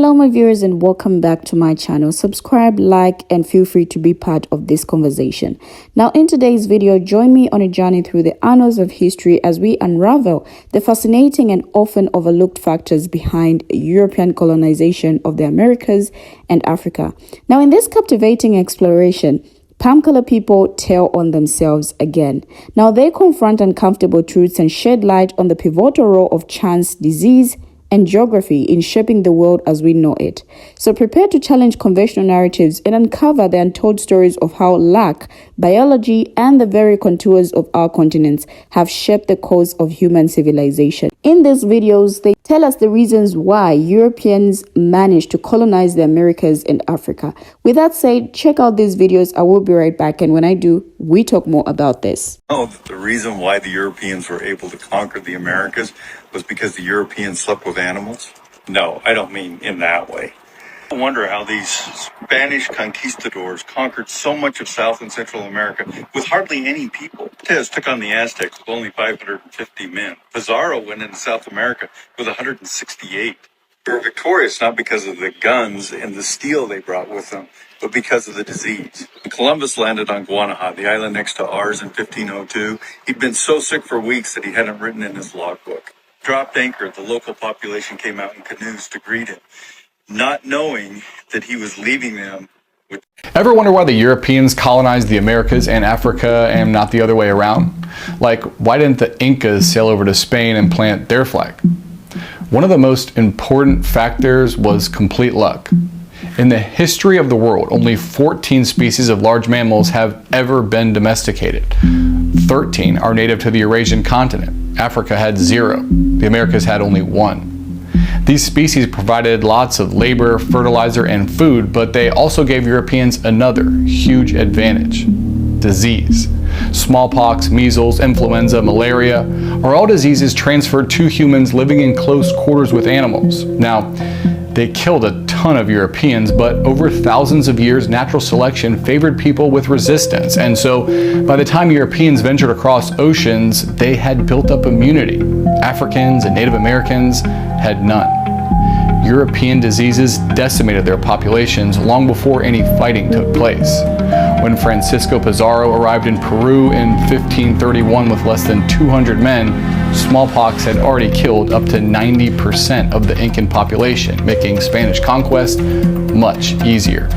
Hello my viewers and welcome back to my channel. Subscribe, like and feel free to be part of this conversation. Now in today's video, join me on a journey through the annals of history as we unravel the fascinating and often overlooked factors behind European colonization of the Americas and Africa. Now in this captivating exploration, palm color people tell on themselves again. Now they confront uncomfortable truths and shed light on the pivotal role of chance, disease, and geography in shaping the world as we know it. So prepare to challenge conventional narratives and uncover the untold stories of how luck, biology, and the very contours of our continents have shaped the course of human civilization. In these videos, they tell us the reasons why Europeans managed to colonize the Americas and Africa. With that said, check out these videos. I will be right back, and when I do, we talk more about this. The reason why the Europeans were able to conquer the Americas was because the Europeans slept with animals? No, I don't mean in that way. I wonder how these Spanish conquistadors conquered so much of South and Central America with hardly any people. Cortez took on the Aztecs with only 550 men. Pizarro went into South America with 168. They were victorious not because of the guns and the steel they brought with them, but because of the disease. Columbus landed on Guanaja, the island next to ours, in 1502. He'd been so sick for weeks that he hadn't written in his logbook. Dropped anchor, the local population came out in canoes to greet him, not knowing that he was leaving them. Ever wonder why the Europeans colonized the Americas and Africa and not the other way around? Like, why didn't the Incas sail over to Spain and plant their flag? One of the most important factors was complete luck. In the history of the world, only 14 species of large mammals have ever been domesticated. 13 are native to the Eurasian continent. Africa had 0. The Americas had only 1. These species provided lots of labor, fertilizer, and food, but they also gave Europeans another huge advantage: disease. Smallpox, measles, influenza, malaria are all diseases transferred to humans living in close quarters with animals. Now, they killed a ton of Europeans, but over thousands of years, natural selection favored people with resistance. And so by the time Europeans ventured across oceans, they had built up immunity. Africans and Native Americans had none. European diseases decimated their populations long before any fighting took place. When Francisco Pizarro arrived in Peru in 1531 with less than 200 men, smallpox had already killed up to 90% of the Incan population, making Spanish conquest much easier.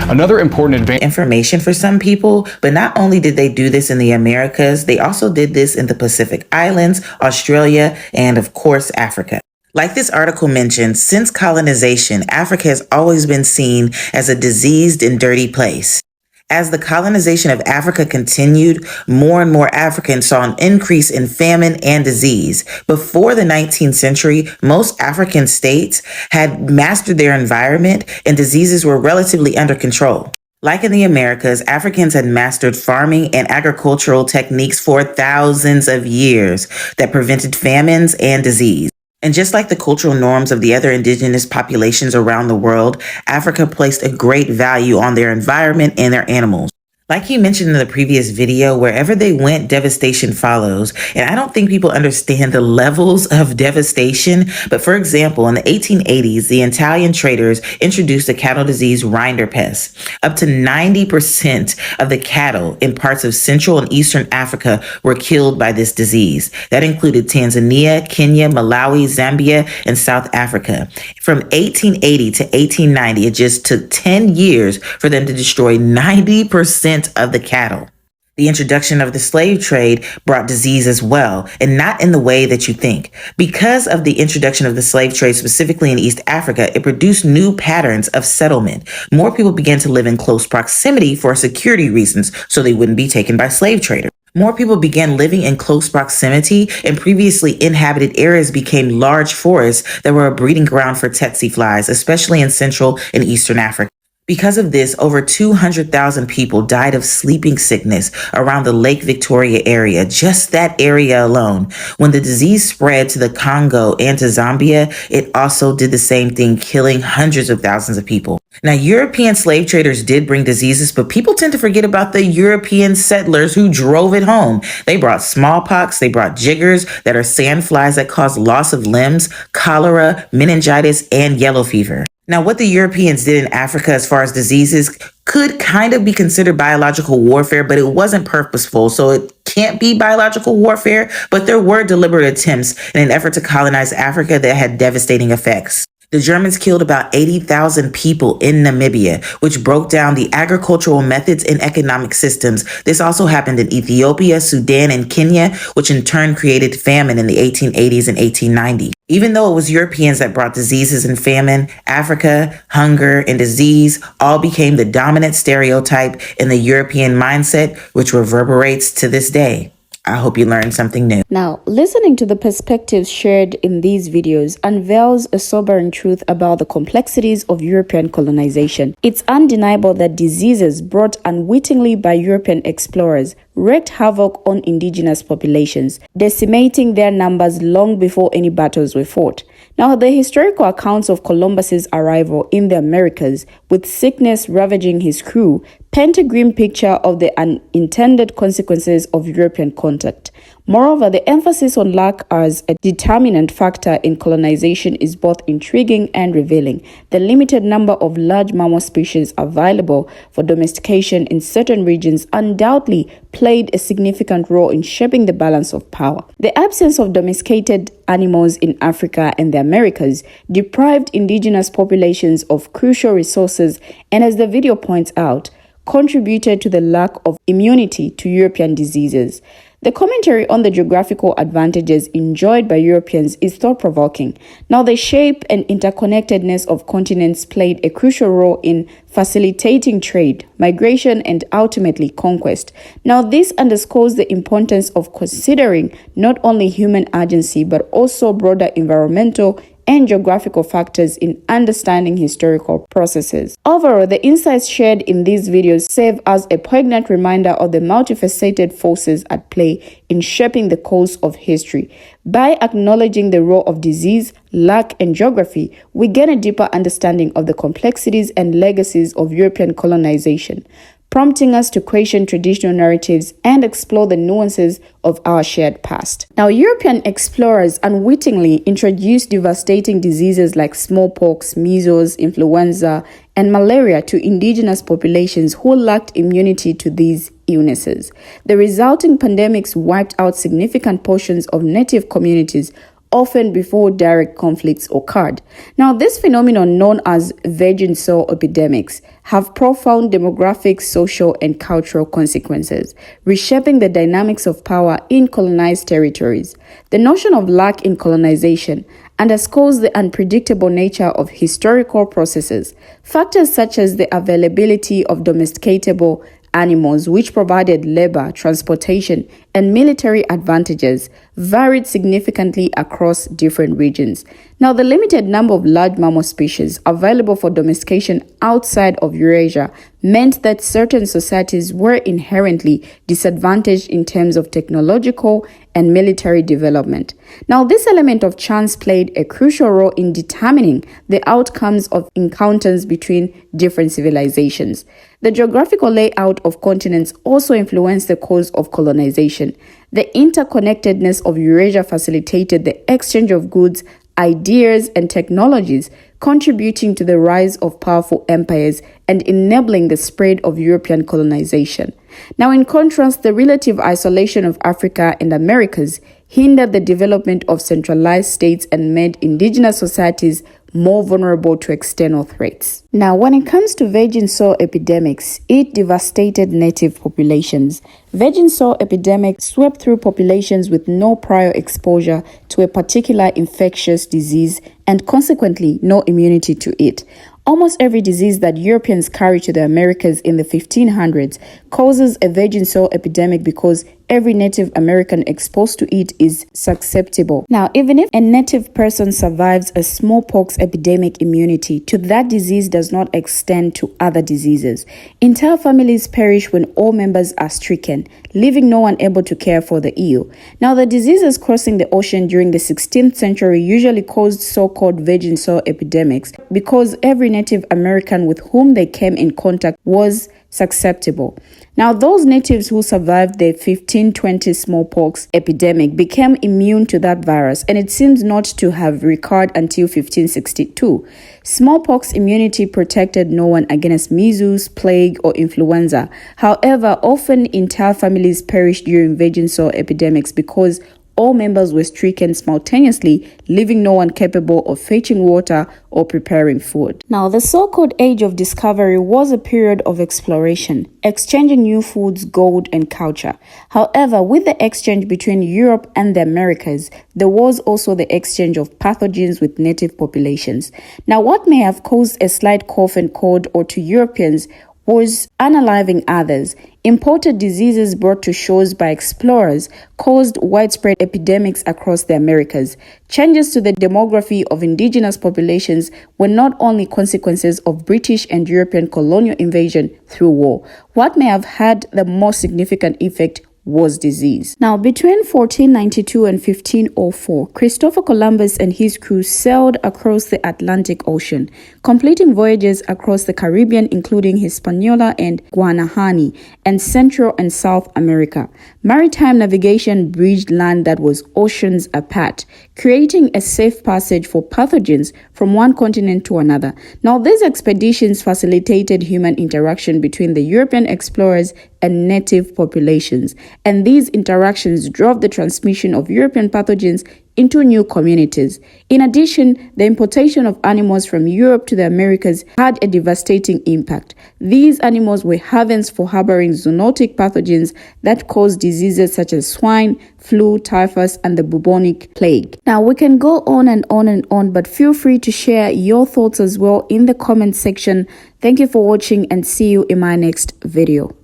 Another important information for some people, but not only did they do this in the Americas, they also did this in the Pacific Islands, Australia, and of course, Africa. Like this article mentioned, since colonization, Africa has always been seen as a diseased and dirty place. As the colonization of Africa continued, more and more Africans saw an increase in famine and disease. Before the 19th century, most African states had mastered their environment and diseases were relatively under control. Like in the Americas, Africans had mastered farming and agricultural techniques for thousands of years that prevented famines and disease. And just like the cultural norms of the other indigenous populations around the world, Africa placed a great value on their environment and their animals. Like he mentioned in the previous video, wherever they went, devastation follows. And I don't think people understand the levels of devastation. But for example, in the 1880s, the Italian traders introduced the cattle disease rinderpest. Up to 90% of the cattle in parts of Central and Eastern Africa were killed by this disease. That included Tanzania, Kenya, Malawi, Zambia, and South Africa. From 1880 to 1890, it just took 10 years for them to destroy 90% of the cattle. The introduction of the slave trade brought disease as well, and not in the way that you think. Because of the introduction of the slave trade, specifically in East Africa, it produced new patterns of settlement. More people began to live in close proximity for security reasons, so they wouldn't be taken by slave traders. More people began living in close proximity, and previously inhabited areas became large forests that were a breeding ground for tsetse flies, especially in Central and Eastern Africa. Because of this, over 200,000 people died of sleeping sickness around the Lake Victoria area, just that area alone. When the disease spread to the Congo and to Zambia, it also did the same thing, killing hundreds of thousands of people. Now, European slave traders did bring diseases, but people tend to forget about the European settlers who drove it home. They brought smallpox, they brought jiggers that are sandflies that cause loss of limbs, cholera, meningitis, and yellow fever. Now, what the Europeans did in Africa as far as diseases could kind of be considered biological warfare, but it wasn't purposeful, so it can't be biological warfare, but there were deliberate attempts in an effort to colonize Africa that had devastating effects. The Germans killed about 80,000 people in Namibia, which broke down the agricultural methods and economic systems. This also happened in Ethiopia, Sudan, and Kenya, which in turn created famine in the 1880s and 1890s. Even though it was Europeans that brought diseases and famine, Africa, hunger, and disease all became the dominant stereotype in the European mindset, which reverberates to this day. I hope you learned something new. Now, listening to the perspectives shared in these videos unveils a sobering truth about the complexities of European colonization. It's undeniable that diseases brought unwittingly by European explorers wreaked havoc on indigenous populations, decimating their numbers long before any battles were fought. Now, the historical accounts of Columbus's arrival in the Americas, with sickness ravaging his crew, paint a grim picture of the unintended consequences of European contact. Moreover, the emphasis on luck as a determinant factor in colonization is both intriguing and revealing. The limited number of large mammal species available for domestication in certain regions undoubtedly played a significant role in shaping the balance of power. The absence of domesticated animals in Africa and the Americas deprived indigenous populations of crucial resources and, as the video points out, contributed to the lack of immunity to European diseases. The commentary on the geographical advantages enjoyed by Europeans is thought-provoking. Now, the shape and interconnectedness of continents played a crucial role in facilitating trade, migration, and ultimately conquest. Now, this underscores the importance of considering not only human agency, but also broader environmental and geographical factors in understanding historical processes. Overall, the insights shared in these videos serve as a poignant reminder of the multifaceted forces at play in shaping the course of history. By acknowledging the role of disease, luck, and geography, we gain a deeper understanding of the complexities and legacies of European colonization, prompting us to question traditional narratives and explore the nuances of our shared past. Now, European explorers unwittingly introduced devastating diseases like smallpox, measles, influenza, and malaria to indigenous populations who lacked immunity to these illnesses. The resulting pandemics wiped out significant portions of native communities, often before direct conflicts occurred. Now, this phenomenon, known as virgin soil epidemics, have profound demographic, social, and cultural consequences, reshaping the dynamics of power in colonized territories. The notion of luck in colonization underscores the unpredictable nature of historical processes. Factors such as the availability of domesticatable animals, which provided labor, transportation, and military advantages, varied significantly across different regions. Now, the limited number of large mammal species available for domestication outside of Eurasia meant that certain societies were inherently disadvantaged in terms of technological and military development. Now, this element of chance played a crucial role in determining the outcomes of encounters between different civilizations. The geographical layout of continents also influenced the course of colonization. The interconnectedness of Eurasia facilitated the exchange of goods, ideas, and technologies, contributing to the rise of powerful empires and enabling the spread of European colonization. Now, in contrast, the relative isolation of Africa and Americas hindered the development of centralized states and made indigenous societies more vulnerable to external threats. Now, when it comes to virgin soil epidemics, it devastated native populations. Virgin soil epidemic swept through populations with no prior exposure to a particular infectious disease and consequently no immunity to it. Almost every disease that Europeans carried to the Americas in the 1500s causes a virgin soil epidemic because every Native American exposed to it is susceptible. Now, even if a Native person survives a smallpox epidemic, immunity to that disease does not extend to other diseases. Entire families perish when all members are stricken, leaving no one able to care for the ill. Now, the diseases crossing the ocean during the 16th century usually caused so-called virgin soil epidemics because every Native American with whom they came in contact was susceptible. Now, those natives who survived the 1520 smallpox epidemic became immune to that virus, and it seems not to have recurred until 1562. Smallpox immunity protected no one against measles, plague, or influenza. However, often entire families perished during virgin soil epidemics because all members were stricken simultaneously, leaving no one capable of fetching water or preparing food. Now, the so-called Age of Discovery was a period of exploration, exchanging new foods, gold, and culture. However, with the exchange between Europe and the Americas, there was also the exchange of pathogens with native populations. Now, what may have caused a slight cough and cold or to Europeans was unaliving others. Imported diseases brought to shores by explorers caused widespread epidemics across the Americas. Changes to the demography of indigenous populations were not only consequences of British and European colonial invasion through war. What may have had the most significant effect was disease. Now, between 1492 and 1504, Christopher Columbus and his crew sailed across the Atlantic Ocean, completing voyages across the Caribbean, including Hispaniola and Guanahani, and Central and South America. Maritime navigation bridged land that was oceans apart, creating a safe passage for pathogens from one continent to another. Now, these expeditions facilitated human interaction between the European explorers and native populations, and these interactions drove the transmission of European pathogens into new communities. In addition, the importation of animals from Europe to the Americas had a devastating impact. These animals were havens for harboring zoonotic pathogens that caused diseases such as swine, flu, typhus, and the bubonic plague. Now, we can go on and on and on, but feel free to share your thoughts as well in the comment section. Thank you for watching, and see you in my next video.